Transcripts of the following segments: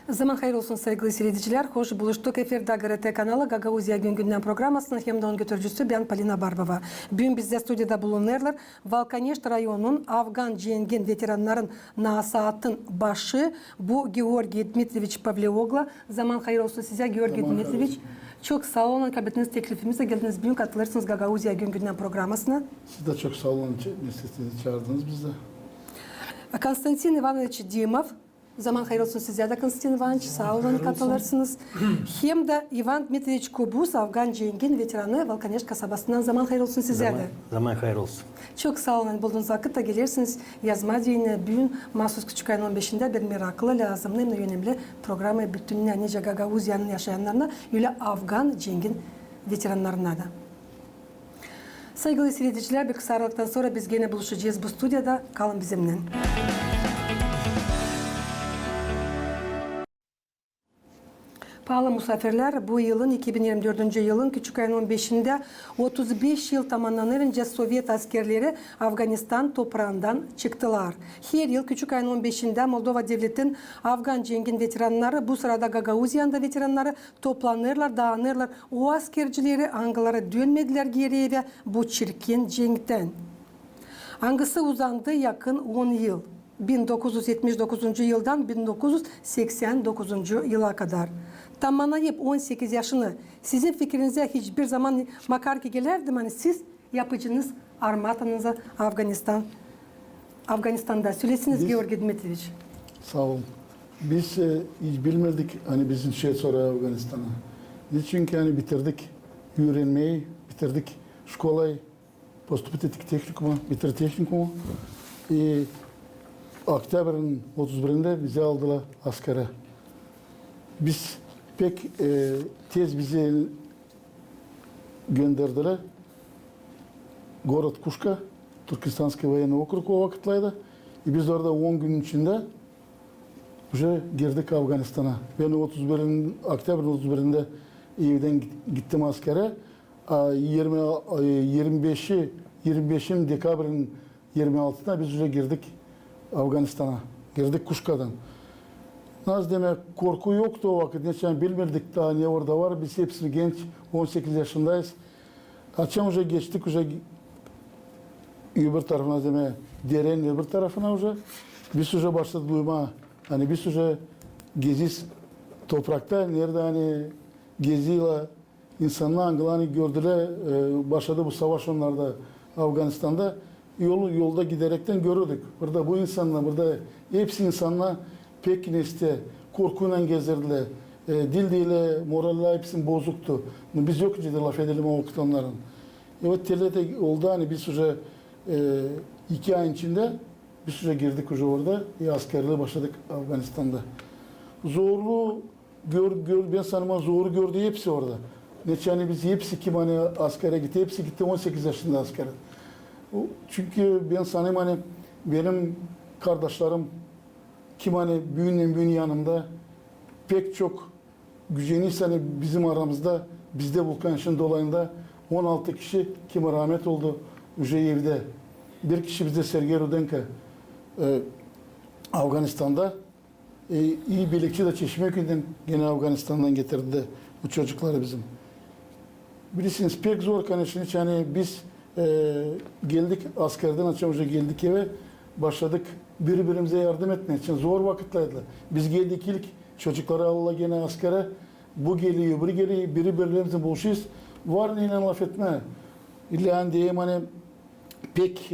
Zaman hayırlı olsun sevgili seyirciler. Hoş buluştuk. Efirde GRT kanalı Gagauzya Gün programmasının hem de onun götürücüsü ben Polina Barbova. Bugün bizde stüdyoda bulunurlar. Valkaneşt rayonunun Afgan Cengin veteranların nasaatın başı bu Georgi Dmitrovich Pavliogla. Zaman hayırlı olsun size Georgi Dmitrovich. Çok sağ olun. Kabul ettiğiniz teklifimize geldiniz. Bugün katılırsınız Gagauzya Gün programmasına. Siz de çok sağ olun. Mesleğinizi çağırdınız biz de. Konstantin Ivanoviç Dimov. Zaman hayırlı olsun size de Konstantin Ivanoviç. Sağ olun katılırsınız. Hem de Ivan Dmitrievich Kubus, Afgan Cengin veteranı Valkaneşt kasabasından zaman hayırlı olsun size de. Zaman hayırlı olsun. Çok sağ olun. Bulduğunuz vakitte gelirsiniz. Yazma diyene bugün mahsus küçük ayın 15'inde bir meraklı, lazımlı, hem de önemli programı bütününe, nice Gagauzya'nın yaşayanlarına, öyle Afgan Cengin veteranlarına da. Saygılı seyirciler, bir kısa aralıktan sonra biz gene buluşacağız bu stüdyoda. Kalın bizimle. Pahalı misafirler, bu yılın 2024 yılın küçük ayın 15'inde 35 yıl tamamlanınca Sovyet askerleri Afganistan toprağından çıktılar. Her yıl küçük ayın 15'inde Moldova devletin Afgan Cengin veteranları, bu sırada Gagauzya'nda veteranları toplanırlar, dağınırlar. O askercileri Angalara dönmediler geriye ve bu çirkin cenkten. Angısı uzandı yakın 10 yıl. 1979 yıldan 1989 yıla kadar. Tamamlayıp 18 yaşını sizin fikrinize hiçbir zaman makarki gelirdi mi? Hani siz yapıcınız armatanıza Afganistan'da söylesiniz Georgi Dmitrovich. Sağ olun. Biz hiç bilmedik hani bizim sonra Afganistan'a. Biz çünkü hani bitirdik öğrenmeyi, bitirdik şkolayı, postupit ettik teknikumu, bitirdik teknikumu. Oktyabr'ın 31'inde bizi aldılar askere. Biz pek tez bizi gönderdiler. Город Kuşka, Türkistanski военный okrug o vakitlerde. Biz orada 10 gün içinde girdik Afganistan'a. Ben Oktyabr 31'inde evden gittim askere. 25 Dekabr'ın 26'da biz girdik Afganistan'a. Girdik Kuşka'dan. Naz demek korku yoktu o vakit. Neçen bilmirdik daha ne orada var. Biz hepsi genç, 18 yaşındayız. Açan geçtik öbür tarafına demek derenin öbür tarafına Biz başladık duymaya. Hani biz geziz toprakta nerede hani geziyle insanlar Angılan'ı gördüler. Başladı bu savaş onlarda Afganistan'da. Yolda giderekten görürdük. Burada bu insanlar, burada hepsi insanlar pek neste, korkuyla gezirdiler. Dil moraller hepsinin bozuktu. Biz yok dedi laf edelim o vakit onların. Evet tellete oldu hani biz 2 ayın içinde biz girdik orada. Askerliğe başladık Afganistan'da. Zorlu ben sanırım zoru gördü hepsi orada. Neçeni biz hepsi kim hani askere gitti, hepsi gitti 18 yaşında askere. Çünkü ben sanırım hani benim kardeşlerim kim hani büyüğün yanımda pek çok güceniyse hani bizim aramızda bizde Vulkanş'ın dolayında 16 kişi kim rahmet oldu evde. Bir kişi bizde Sergey Rudenko Afganistan'da iyi birlikçi de Çeşmeköy'den gene Afganistan'dan getirdi bu çocukları bizim. Bilirsiniz pek zor kanışın hiç hani biz geldik askerden geldik eve başladık birbirimize yardım etmek için zor vakitlerde. Biz geldik ilk çocukları Allah gene askere bu geliyor biri geliyor birbirimize buluşuyuz var neyle laf etme. İlla diyeyim hani pek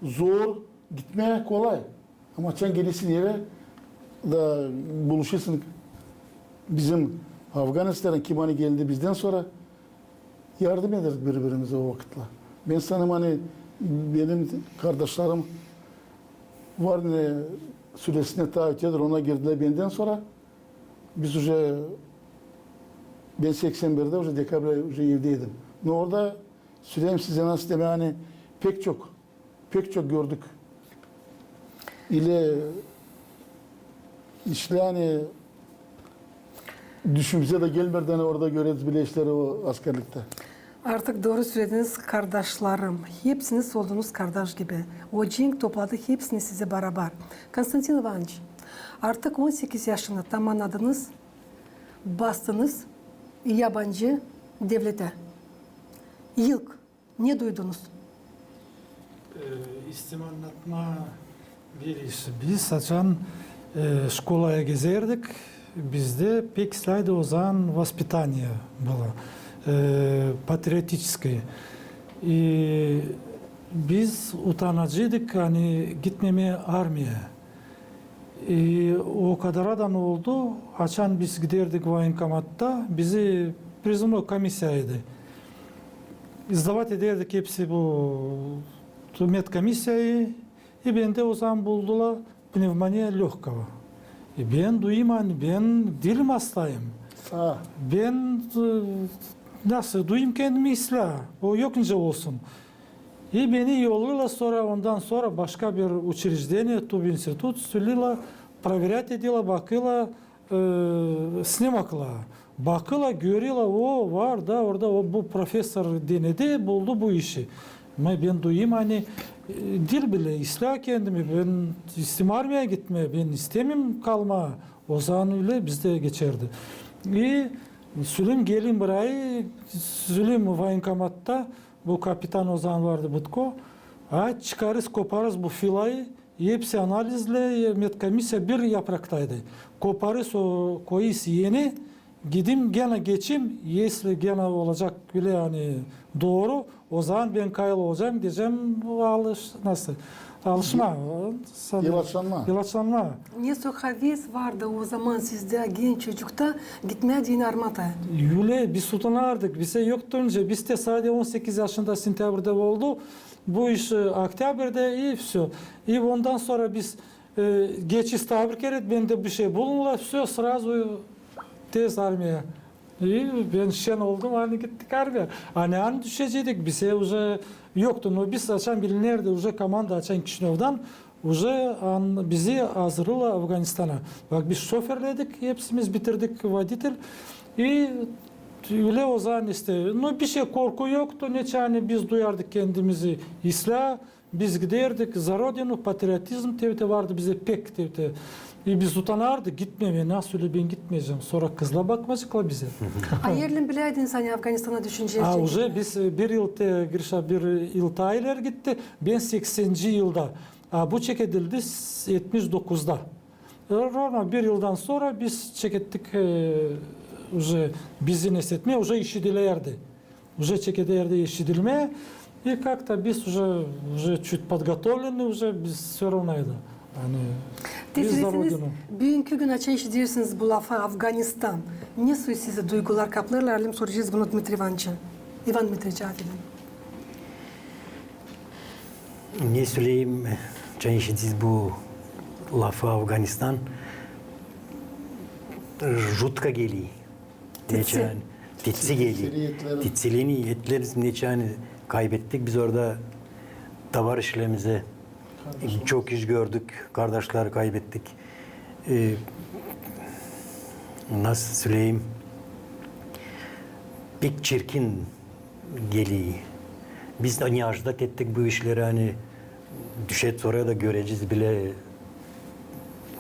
zor gitmeye kolay ama sen gelirsin eve da buluşursun bizim Afganistan'ın kim hani geldi bizden sonra yardım ederiz birbirimize o vakitle. Ben sanırım hani benim kardeşlerim var ne süresine taahhüt eder ona girdiler benden sonra biz ben 81'de Dekabr'da evdeydim. Orada süreyim size nasıl deme hani pek çok gördük. İle işte hani düşümüze de gelmeden orada görürüz bile işleri o askerlikte. Artık doğru söylediniz kardeşlerim. Hepsiniz oldunuz kardeş gibi. O cenk topladı hepsini size beraber. Konstantin Ivanoviç, Artık 18 yaşını tamamladınız, bastınız yabancı devlete. İlk ne duydunuz? İstim anlatma bir iş. Biz açan şkolaya gezerdik. Bizde pek slaydı o zaman воспитание было. Patriotikski. Biz utanacaktık hani gitmemeye armaya. O kadardan oldu. Açan biz giderdik voyinkomatta. Bizi призывной комиссияydı. İzdavat ederdik hepsi bu медкомиссияyı. Ben de o zaman buldular pnevmoniya легкого. Ben duyayım hani ben dilim hastayım. Sağ. Ben nasıl duyayım kendimi ıslah. O yokunca olsun. Beni yolluyorlar sonra ondan sonra başka bir учреждение, Tub Institut söylüyorlar, проверять ediyorlar, bakıyorlar, snimakla. Bakıyorlar, görüyorlar, o var da orada o bu profesör denedi, buldu bu işi. Ama ben duyayım hani dil bile ıslah kendimi, ben istem armaya gitme, ben istemim kalma. O zaman öyle bizde geçerdi. Söyleyeyim gelin buraya, söyleyeyim voyinkomatta, bu kapitan o zaman vardı Butko. Çıkarız koparız bu filayı. Hepsi analizle medkomisya bir yapraktaydı. Koparız o koyuz yeni. Gidim gene geçim. Yesli gene olacak bile yani doğru. O zaman ben kayıl olacağım diyeceğim. Nasıl? Alışma. Yılaçlanma. Yılaçlanma. Ne heves vardı o zaman sizde genç çocukta gitmediğin armata. Öyle biz tutunardık. Bize yoktu önce. Biz de sadece 18 yaşında sentyabrda oldu. Bu iş oktyabirde iyi все. Ondan sonra biz geçiş tabir kere bende bir şey bulunla все сразу tez armaya. Ben şen oldum hani gittik armaya. Hani düşecektik. Bize уже yoktu. No biz açan bilinirdi. Уже komanda açan Kişinev'den уже bizi hazırladı Afganistan'a. Bak biz şoförledik. Hepsimiz bitirdik водитель. Öyle o zaman işte. No bir şey korku yoktu. Ne hani biz duyardık kendimizi. İslah. Biz giderdik. За Родину, patriotizm tevte vardı bize pek tevte. Biz utanardık gitmemeye. Nasıl öyle ben gitmeyeceğim. Sonra kızla bakmacıkla bize. Ayerlin bileydin sen Afganistan'a düşünce. Уже biz bir yıl Grisha bir yıl taylar gitti. Ben 80. yılda. Bu çek edildi 79'da. Normal bir yıldan sonra biz çek ettik уже bizi nesletmeye. Уже işidilerdi. Уже çek ederdi işidilmeye. И как-то biz уже чуть подготовлены уже biz все равноydı. Yani Teziniz bugünkü gün açan iş diyorsunuz bu lafa Afganistan. Ne size duygular kaplarlar? Alim soracağız bunu Dmitri Ivanovич'a. İvan Dmitrievich cevap edin. Ne söyleyeyim? Çayışıcız bu lafı Afganistan жутко geliyor. Titsi geliyor. Titsiliğini etlerimiz neçani kaybettik. Biz orada tavarışlarımızı çok iş gördük. Kardeşler kaybettik. Nasıl söyleyeyim? Pek çirkin geliyor. Biz de niyazdat ettik bu işleri hani düşet sonra da göreceğiz bile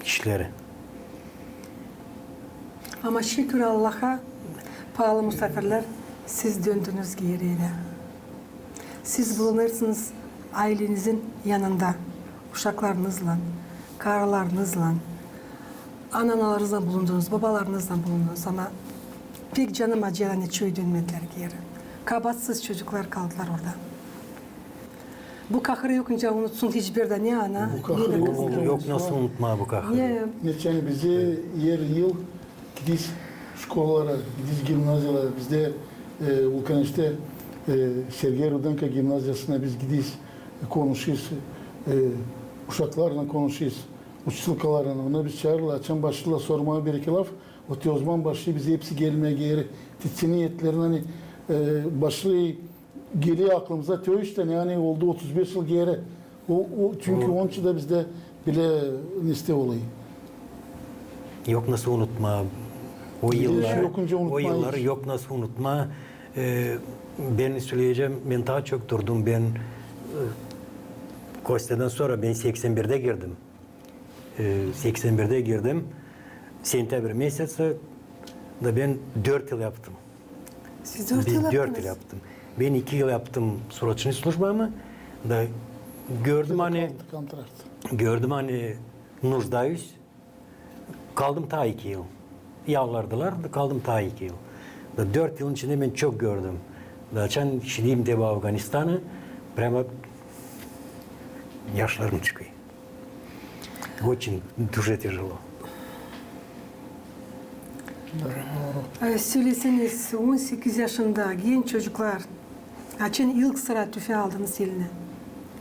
işleri. Ama şükür Allah'a pahalı misafirler siz döndünüz geriye. Siz bulunursunuz ailenizin yanında. Uşaklarınızla, karılarınızla, analarınızla bulundunuz, babalarınızla bulundunuz ama pek canım acıyan hiç dönmediler geri. Kabatsız çocuklar kaldılar orada. Bu kahrı yokunca unutsun hiçbir de ne ana, Bu kahrı ne de kız. Yok nasıl unutma bu kahrı. Geçen bizi yer yıl gidiş şkollara, gidiş gimnaziyalara, bizde Vulkaneş'te Sergey Rudenko gimnaziyasına biz gidiş konuşuyoruz. Uşaklarla konuşuyoruz. Uçsılkalarla ona biz çağırırlar. Açan başlıyorlar sormaya bir iki laf. O zaman başlıyor bize hepsi gelmeye geri. Titsi niyetlerin hani başlıyor geliyor aklımıza. Teo işte yani oldu 35 yıl geri. Çünkü onun için de bizde bile liste olayı. Yok nasıl unutma. O yılları yok nasıl unutma. Ben söyleyeceğim, ben daha çok durdum. Ben Kostya'dan sonra ben 81'de girdim. 81'de girdim. Sentabr mesajı da ben 4 yıl yaptım. Siz 4 Biz yıl 4 yaptınız. yıl yaptım. Ben 2 yıl yaptım sroçni службамı da gördüm hani Kontrakt. gördüm hani нуждаюсь. Kaldım ta 2 yıl. Yalvardılar da kaldım ta 2 yıl. Da 4 yılın içinde ben çok gördüm. Da çan şideyim de bu Afganistan'ı prямо yaşlarım çıkıyor. Очень дуже тяжело. Söyleseniz 18 yaşında genç çocuklar açın ilk sıra tüfeği aldınız eline.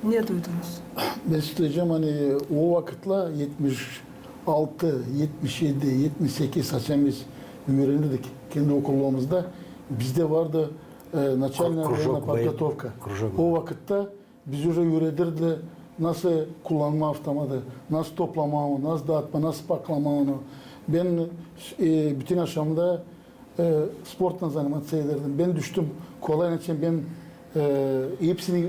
Ne duydunuz? Ben söyleyeceğim hani o vakitle 76, 77, 78 açan biz öğrenirdik kendi okulumuzda. Bizde vardı начальная Кружок военная подготовка. Кружок. O vakitte biz öyle öğretirdi nasıl kullanma avtomatı, nasıl toplama onu, nasıl dağıtma, nasıl paklama onu. Ben bütün akşamda sportla zanimat ederdim. Ben düştüm kolay için ben hepsini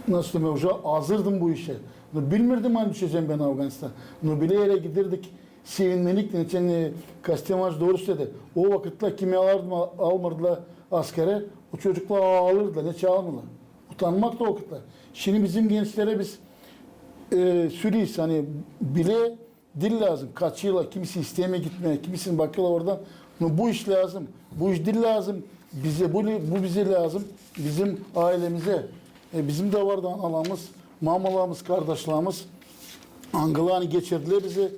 nasıl diyeyim, уже hazırdım bu işe. Bilmirdim hani düşeceğim ben Afganistan. Bile yere giderdik, sevinmelik, için kastemaj doğru söyledi. O vakitte kimi almadılar askere, o çocuklar ağlardılar, ne çağırmadılar. Utanmak da o vakitte. Şimdi bizim gençlere biz sürüyüz, hani bile dil lazım. Kaç yıla, kimisi isteyeme gitmeye, kimisinin bakıyorlar oradan. Bu iş lazım, bu iş dil lazım. Bize bu bize lazım, bizim ailemize. Bizim de vardı analarımız, mamalarımız, kardeşlerimiz. Angılarını geçirdiler bizi,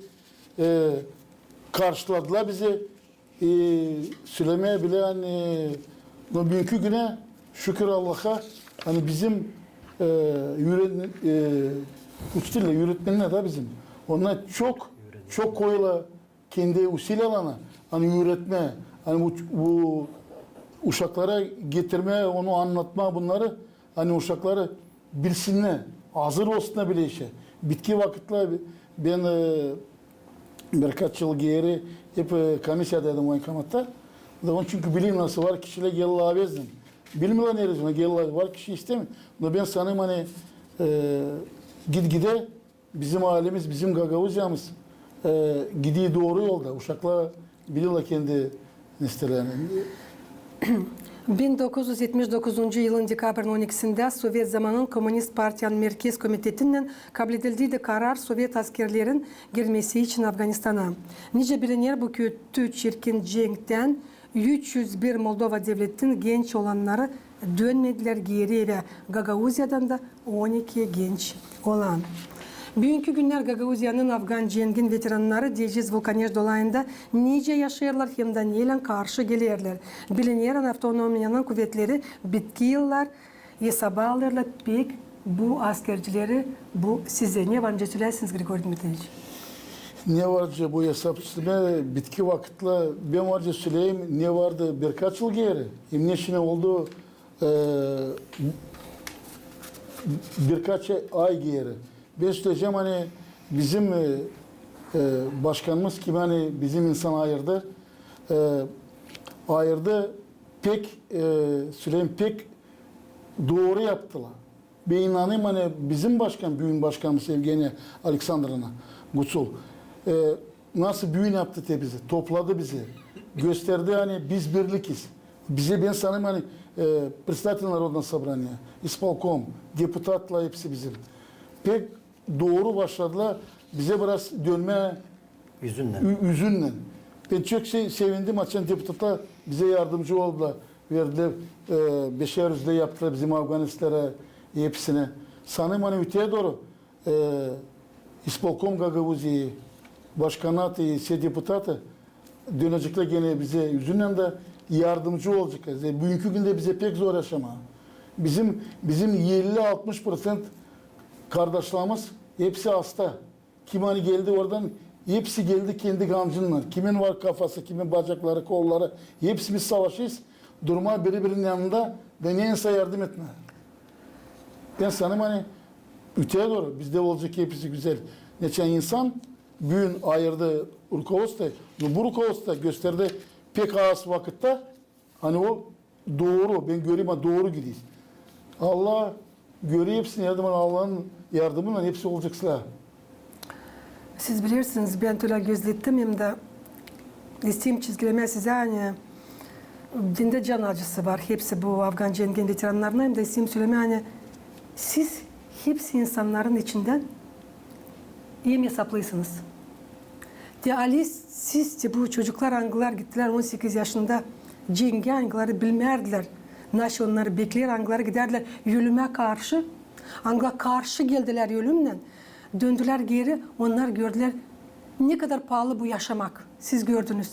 karşıladılar bizi. Söylemeye bile hani bugünkü güne şükür Allah'a hani bizim yürütmenler de bizim. Onlar çok koyula kendi usul alana hani öğretme, hani bu uşaklara getirme, onu anlatma bunları hani uşakları bilsinler, hazır olsunlar bile işe. Bitki vakitler ben birkaç yıl geri hep komisyadaydım voynkamatta. Onun çünkü bilim nasıl var kişiyle gelin avezdim. Bilmiyorlar neresi, gelin var kişi istemiyor. Ben sanırım hani gide bizim ailemiz, bizim Gagavuzya'mız gidiği doğru yolda. Uşaklar biliyorlar kendi nestelerini. 1979 yılın dekabrın 12'sinde Sovyet zamanın Komünist Partiyanın Merkez Komiteti'nin kabul edildiği karar Sovyet askerlerin girmesi için Afganistan'a. Nice bilinir bu kötü çirkin cenkten 301 Moldova devletinin genç olanları dönmediler geri ve Gagauzya'dan da 12 genç olan. Bugünkü günler Gagauzya'nın Afgan cengin veteranları Diyeceğiz Vulkanej dolayında nice yaşayırlar hem de neyle karşı gelirler. Bilineren avtonomiyanın kuvvetleri bitki yıllar hesaba alırlar pek bu askercileri bu size ne var önce söylersiniz Grigori Dmitrievich? Ne varca bu hesapçısına bitki vakitle ben varca söyleyeyim ne vardı birkaç yıl geri. Emniyet şimdi oldu birkaç ay geri. Ben söyleyeceğim hani bizim başkanımız kim hani bizim insan ayırdı pek söyleyeyim pek doğru yaptılar. Ben inanayım hani bizim büyük başkanımız Evgeniya Aleksandrovna Gutsul nasıl büyün yaptı te bizi, topladı bizi, gösterdi hani biz birlikiz. Bize ben sanırım hani Представитель Народного собрания, исполком, депутatla hepsi bizim. Pek doğru başladılar. Bize biraz dönme üzünle. Ben çok sevindim. Açan deputatlar bize yardımcı oldular. Verdiler. Beşer yüzde yaptılar bizim Afganistan'a hepsine. Sanırım hani öteye doğru исполком Gagavuzyi, başkanat, deputatı dönecekler gene bize yüzünden de yardımcı olacak. Bugünkü günde bize pek zor yaşama. Bizim 50-60% kardeşlerimiz hepsi hasta. Kim hani geldi oradan hepsi geldi kendi gancınla. Kimin var kafası, kimin bacakları, kolları. Hepsi biz savaşıyız. Durma birbirinin yanında ve neyse yardım etme. Ben sanırım hani öteye doğru bizde olacak hepsi güzel. Geçen insan büyün ayırdı rukovodство. Bu rukovodство gösterdi pek az vakitte hani o doğru ben göreyim doğru gidiyor. Allah görüyor hepsini Allah'ın yardımıyla hepsi olacaksa. Siz bilirsiniz ben öyle gözlettim hem de isteyeyim çizgileme size hani dinde can acısı var. Hepsi bu Afgan cengen veteranlarına hem de isteyeyim söyleme hani siz hepsi insanların içinden iyi mi hesaplıyorsunuz? De Ali siz de bu çocuklar angılar gittiler 18 yaşında cengi angıları bilmerdiler. Nasıl onları bekler angıları giderler yölüme karşı. Angla karşı geldiler ölümle. Döndüler geri onlar gördüler ne kadar pahalı bu yaşamak. Siz gördünüz.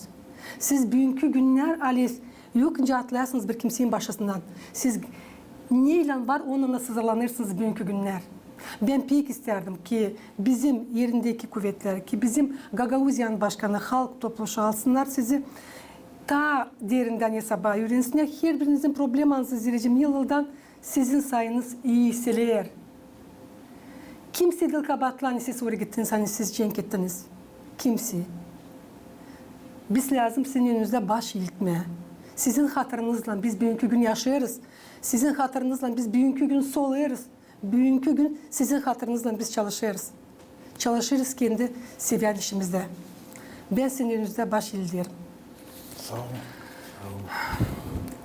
Siz bugünkü günler Ali yokunca atlayarsınız bir kimsenin başısından. Siz neyle var onunla sızlanırsınız bugünkü günler. Ben pek isterdim ki bizim yerindeki kuvvetler, ki bizim Gagauzyan Başkanı halk topluluğu alsınlar sizi daha derinden hesaba öğrensinler. Her birinizin problemanızı ziricim yıldan sizin sayınız iyi hisseler. Kimse dil kabatlan siz oraya gittiniz hani siz cenk ettiniz. Kimse. Biz lazım sizin önünüzde baş eğitmeye. Sizin hatırınızla biz bugünkü gün yaşıyoruz. Sizin hatırınızla biz bugünkü gün soluyoruz. Bugünkü gün sizin hatırınızla biz çalışıyoruz. Çalışırız kendi seviyen işimizde. Ben sizin önünüzde baş eğilirim. Sağ olun.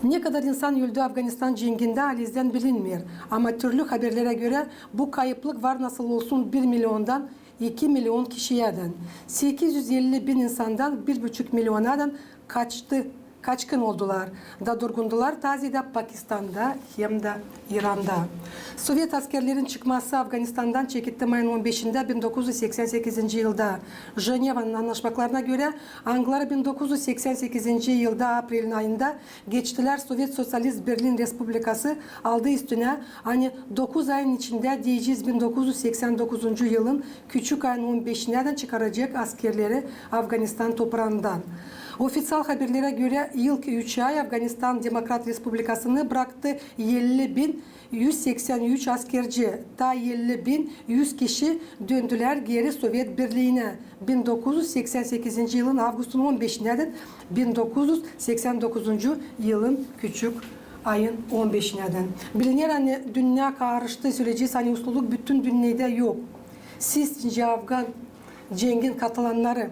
Ne kadar insan öldü Afganistan cenginde Aliz'den bilinmiyor. Ama türlü haberlere göre bu kayıplık var nasıl olsun 1 milyondan 2 milyon kişiyeden. 850 bin insandan 1,5 milyonadan kaçkın oldular. Da durgundular tazide Pakistan'da hem de İran'da. Sovyet askerlerin çıkması Afganistan'dan çekildi Mayın 15'inde 1988 yılda. Ceneva'nın anlaşmalarına göre Anglar 1988 yılda April ayında geçtiler Sovyet Sosyalist Berlin Respublikası aldı üstüne. Hani 9 ayın içinde diyeceğiz 1989 yılın küçük ayın 15'inden çıkaracak askerleri Afganistan toprağından. Ofisyal haberlere göre ilk 3 ay Afganistan Demokrat Respublikası'nı bıraktı 50.183 askerci. Da 50.100 kişi döndüler geri Sovyet Birliği'ne. 1988 yılın Ağustos'un 15'inden 1989 yılın küçük ayın 15'inden. Bilinir hani dünya karıştı süreci hani usluluk bütün dünyada yok. Sizce Afgan cengin katılanları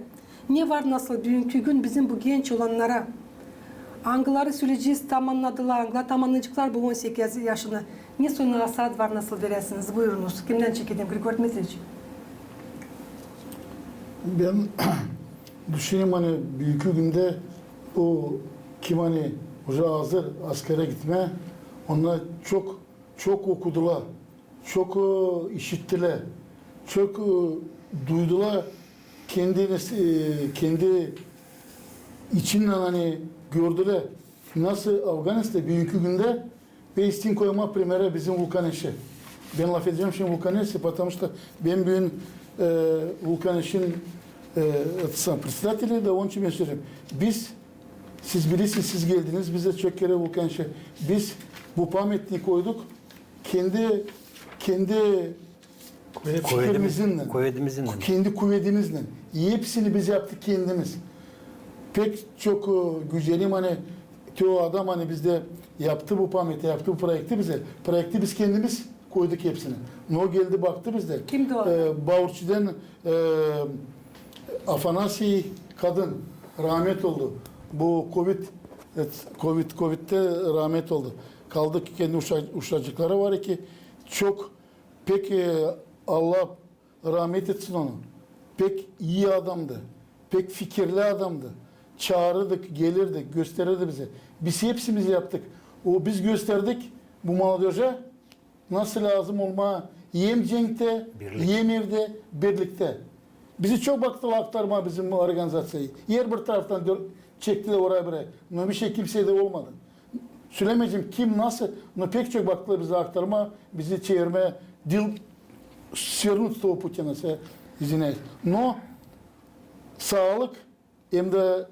ne var nasıl bugünkü gün bizim bu genç olanlara angıları süreci tamamladılar, angılar tamamlayacaklar bu 18 yaşında. Ne sonra Asad var nasıl veresiniz? Buyurunuz. Kimden çekeyim? Grigor Dmitrievich. Ben düşüneyim hani bugünkü günde o kim hani hoca hazır askere gitme onlar çok okudular, çok işittiler, çok duydular. Kendi içinden hani gördüler nasıl Afganistan bugünkü günde ve istin koyma primere bizim Vulkaneş'e. Ben laf edeceğim şimdi Vulkaneş'e, потому что ben bugün Vulkaneş'in председателі de onun için ben söyleyeyim. Siz bilirsiniz siz geldiniz bize çok kere Vulkaneş'e. Biz bu pamятник koyduk kendi fikrimizle, kendi kuvvetimizle. Hepsini biz yaptık kendimiz. Pek çok güzelim hani o adam hani bizde yaptı bu pameti, yaptı bu projekti bize. Projekti biz kendimiz koyduk hepsini. O geldi baktı bizde. Kimdi o? Bağırçı'dan Afanasi kadın rahmet oldu. Bu Covid'de rahmet oldu. Kaldık kendi uşacıkları var ki çok pek Allah rahmet etsin onu. Pek iyi adamdı. Pek fikirli adamdı. Çağırırdık, gelirdik, gösterirdi bize. Biz hepsimiz yaptık. Biz gösterdik bu maladoja nasıl lazım olma yem cenkte, yem evde, birlikte. Bizi çok baktılar aktarma bizim organizasyayı. Yer bir taraftan çektiler oraya buraya. Bir şey kimseye de olmadı. Söylemeyeceğim kim nasıl, pek çok baktılar bize aktarma, bizi çevirmeye, dil свернуть с того пути на себя, извиняюсь. Но sağlık hem de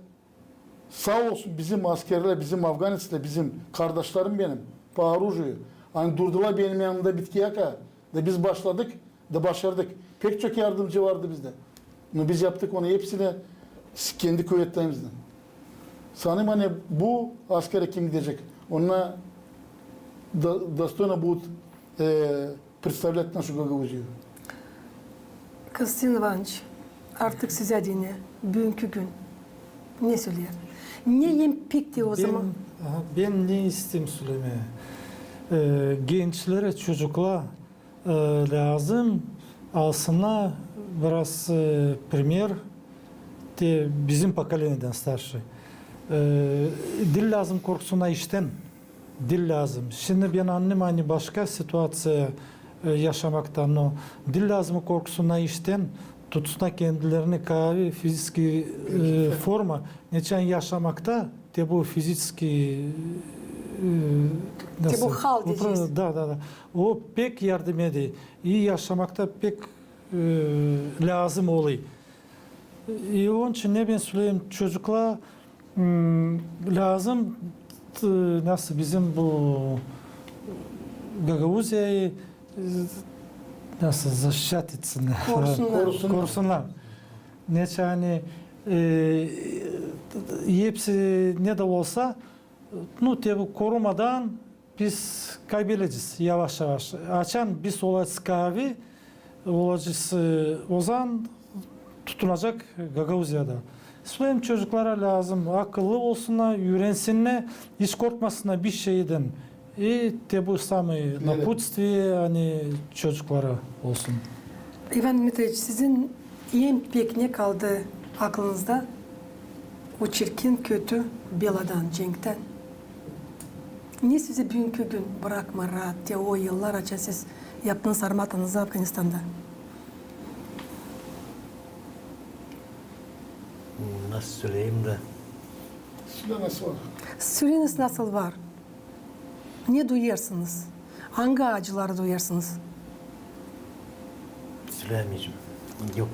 sağ olsun bizim askerler, bizim Afganistan'da, bizim kardeşlerim benim, Paharucu'yu. Hani durdular benim yanımda bitki yaka. Da biz başladık, da başardık. Pek çok yardımcı vardı bizde. Biz yaptık onu hepsini kendi kuvvetlerimizden. Sanırım hani bu askere kim gidecek? Onunla достойно будут представлять нашу Гагаузию. Константин Иванович, artık size dinle. Bugünkü gün. Ne söyler? Ne yempikti o zaman? Ben ne isteyeyim söylemeye? Gençlere, çocuklara lazım alsınlar biraz premier de bizim pokoleniyeden starşı. Dil lazım korkusuna işten. Dil lazım. Şimdi ben annem hani başka situasya yaşamaktan o dil lazım korkusuna işten tutsa kendilerini kahve fiziki forma geçen yaşamakta de bu fiziki De bu hal diyeceğiz. da. O pek yardım ediyor. İyi yaşamakta pek lazım oluyor. Onun için ne ben söyleyeyim çocuklar lazım nasıl bizim bu Gagavuzya'yı nasıl защищать etsinler. Korusunlar. Ne yani hepsi ne de olsa tabi korumadan biz kaybedeceğiz yavaş yavaş. Açan biz olacağız kahve olacağız ozan tutunacak Gagavuzya'da. Söyleyeyim çocuklara lazım akıllı olsunlar, öğrensinler, hiç korkmasınlar bir şeyden. De bu самое напутствие hani çocuklara olsun. İvan Dmitrievich, sizin en pek ne kaldı aklınızda? O çirkin, kötü beladan, Cenk'ten. Ne sizi bugünkü gün bırakma rahat diye o yıllar önce siz yaptığınız armatanızı Afganistan'da? Nasıl söyleyeyim de. Nasıl var? Süreniz nasıl var? Ne duyarsınız? Hangi acıları duyarsınız? Söyleyemeyeceğim. Yok.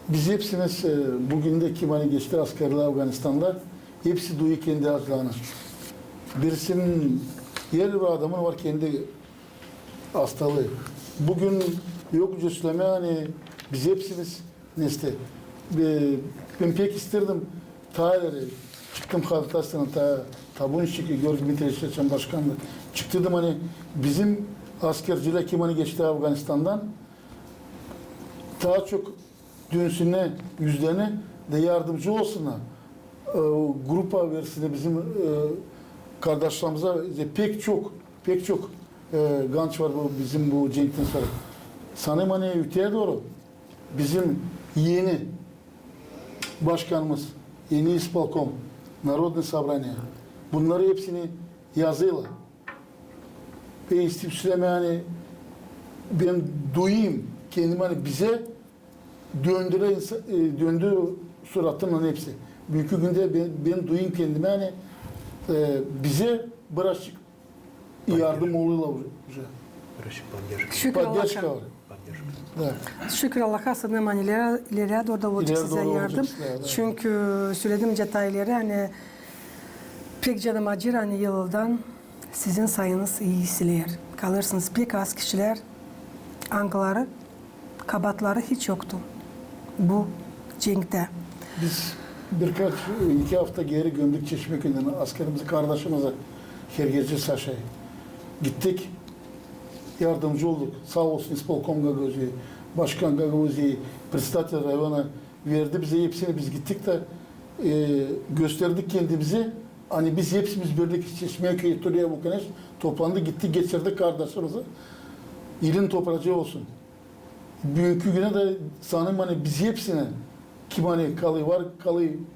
Biz hepsiniz bugün de kim hani geçti askerler Afganistan'da hepsi duyuyor kendi acılarını. Birisinin yer bir adamın var kendi hastalığı. Bugün yok cüsleme hani biz hepsiniz neste. Ben pek isterdim tayları çıktım Halkası'nın tabun şiki Georg Dmitrievich başkandı. Çıktım hani bizim askerciler kim hani geçti Afganistan'dan daha çok dönsünler yüzlerine de yardımcı olsunlar. Grupa versine bizim kardeşlerimize pek çok genç var bu bizim bu Cenk'ten sonra. Sanırım hani öteye doğru bizim yeni başkanımız, yeni İspalkom, Народное Собрание bunları hepsini yazıyla ve istihsüleme hani ben duyayım kendime hani bize döndü suratımla hepsi. Bugünkü günde ben duyayım kendime hani bize birazcık yardım oluyorlar уже. Şükür Поддержка Allah'a. var. Да. Şükür Allah'a sanırım hani ileri doğru olacak İleri size doğru yardım. olacak size, evet. Çünkü söylediğim detayları hani pek canım acır hani yıldan sizin sayınız iyi siler. Kalırsınız pek az kişiler angları, kabatları hiç yoktu. Bu Cenk'te. Biz iki hafta geri gömdük Çeşmeköy'den askerimizi, kardeşimize, Hergeci Saşa'yı. Gittik, yardımcı olduk. Sağ olsun İspolkom Gagavuzya, Başkan Gagavuzya, Председатель rayona verdi bize hepsini. Biz gittik de gösterdik kendimizi. Hani biz hepsimiz birlikte Çeşmeköy, Turiye, Bukaneş toplandık, gittik, geçirdik kardeşimizi. İlin toprağı olsun. Bugünkü güne de sanırım hani biz hepsine kim hani kalıyor,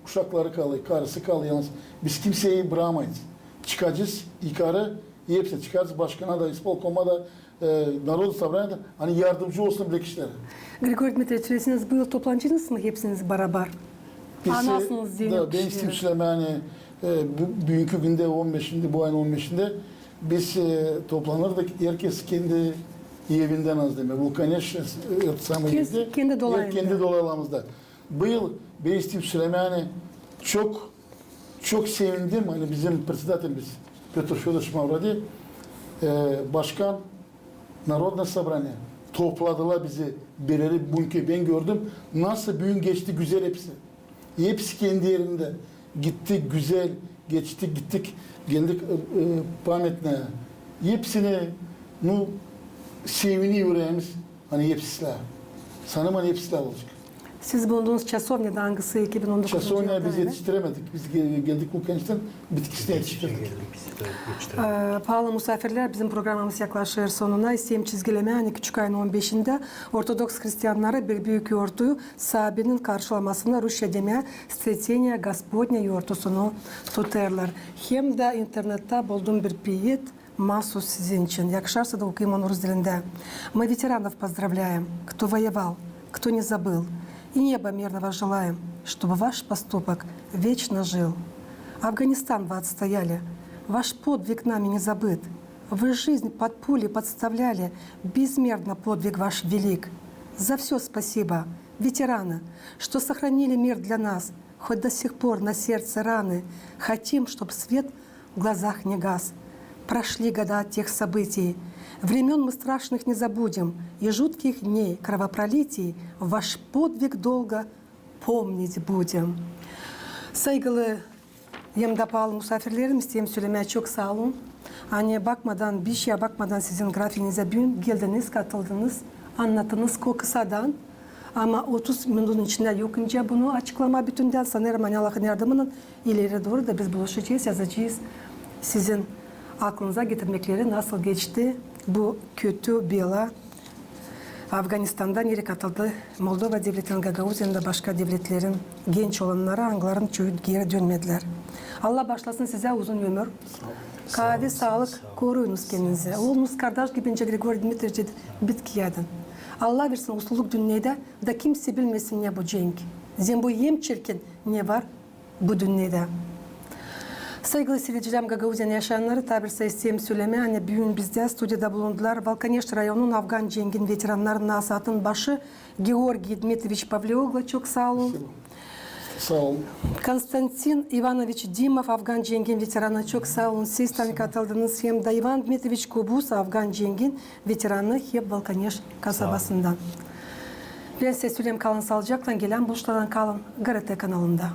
uşakları kalıyor, karısı kalıyor yalnız. Biz kimseyi bırakamayız. Çıkacağız, yukarı, hepsine çıkarız. Başkana da, İspolkom'a da, Народное Собрание da hani yardımcı olsun bile kişilere. Grigori Dmitrievich, siz bu yıl toplancınız mı hepsiniz beraber? Anasınız Ben Zeynep istedim söyleme hani bugünkü günde 15'inde, bu ayın 15'inde biz toplanırdık. Herkes kendi evinden az deme. Vulkaneş Kendi dolayında. Kendi dolaylarımızda. Bu yıl ben istedim söyleme hani çok sevindim. Hani bizim председателimiz Petr Fedorovich Mavradi başkan Народное Собрание topladılar bizi bireri bugünkü ben gördüm. Nasıl bugün geçti güzel hepsi. Hepsi kendi yerinde. Gittik güzel, geçtik gittik. Geldik pametine. Hepsini sevini yüreğimiz hani hepsiler. Sanırım hani hepsiler olacak. Siz bulunduğunuz Çasovnya'da hangisi 2019 Çasovnya yılda, biz evet? yetiştiremedik. Biz geldik bu kentten bitkisini yetiştirdik. Pahalı misafirler, bizim programımız yaklaşır sonuna. İsteyim çizgileme, hani küçük ayın 15'inde Ortodoks Hristiyanları bir büyük yortuyu sahabenin karşılamasında Rusya demeye Stretenia Господня yortusunu tutarlar. Hem de internette buldum bir biyet mahsus sizin için. Yakışarsa da okuyayım onu Rus dilinde. Мы ветеранов поздравляем, кто воевал, кто не забыл. И небо мирного желаем, чтобы ваш поступок вечно жил. Афганистан вы отстояли, ваш подвиг нами не забыт. Вы жизнь под пули подставляли, безмерно подвиг ваш велик. За все спасибо, ветераны, что сохранили мир для нас, хоть до сих пор на сердце раны. Хотим, чтоб свет в глазах не гас. Прошли года от тех событий, времен мы страшных не забудем, и жутких дней кровопролитий ваш подвиг долго помнить будем. Saygılı Yemde pahalı misafirlerim, isteyeyim söylemeye çok sağ olun. Hani bakmadan, bir şeye bakmadan sizin grafiğinize bugün geldiniz, katıldınız, anlattınız kısadan. Ama 30 minutun içinde yokunca bunu açıklama bütünden sanırım hani Allah'ın yardımının ileri doğru da biz buluşacağız, yazacağız. Sizin aklınıza getirmekleri nasıl geçti bu kötü bela. Afganistan'dan yeri katıldı. Moldova devletinin, Gagauzyan'da başka devletlerin genç olanları, Angların çoğu geri dönmediler. Allah başlasın size uzun ömür. Kahve, sağlık, koruyunuz kendinizi. Oğlunuz kardeş gibince Grigor Dmitrievich bitki yedin. Allah versin usuluk dünyada da kimse bilmesin ne bu cenk. Zem bu yem çirkin ne var bu dünyada. Saygılı seyircilerim, Gagauzyan yaşayanları tabirse isteyim söyleme. Hani bugün bizde stüdyoda bulundular. Valkaneş rayonunun Afgan Cengin veteranların nasatın başı Georgi Dmitrievich Pavlioglu. Çok sağ olun. Sağ olun. Konstantin Ivanoviç Dimov, Afgan Cengin veteranı. Çok sağ olun. Siz katıldınız. Hem de Ivan Dmitrievich Kubus, Afgan Cengin veteranı hep Valkaneş kasabasından. Ben size söyleyeyim, kalın sağlıcakla, gelen buluşlardan kalın GRT kanalında.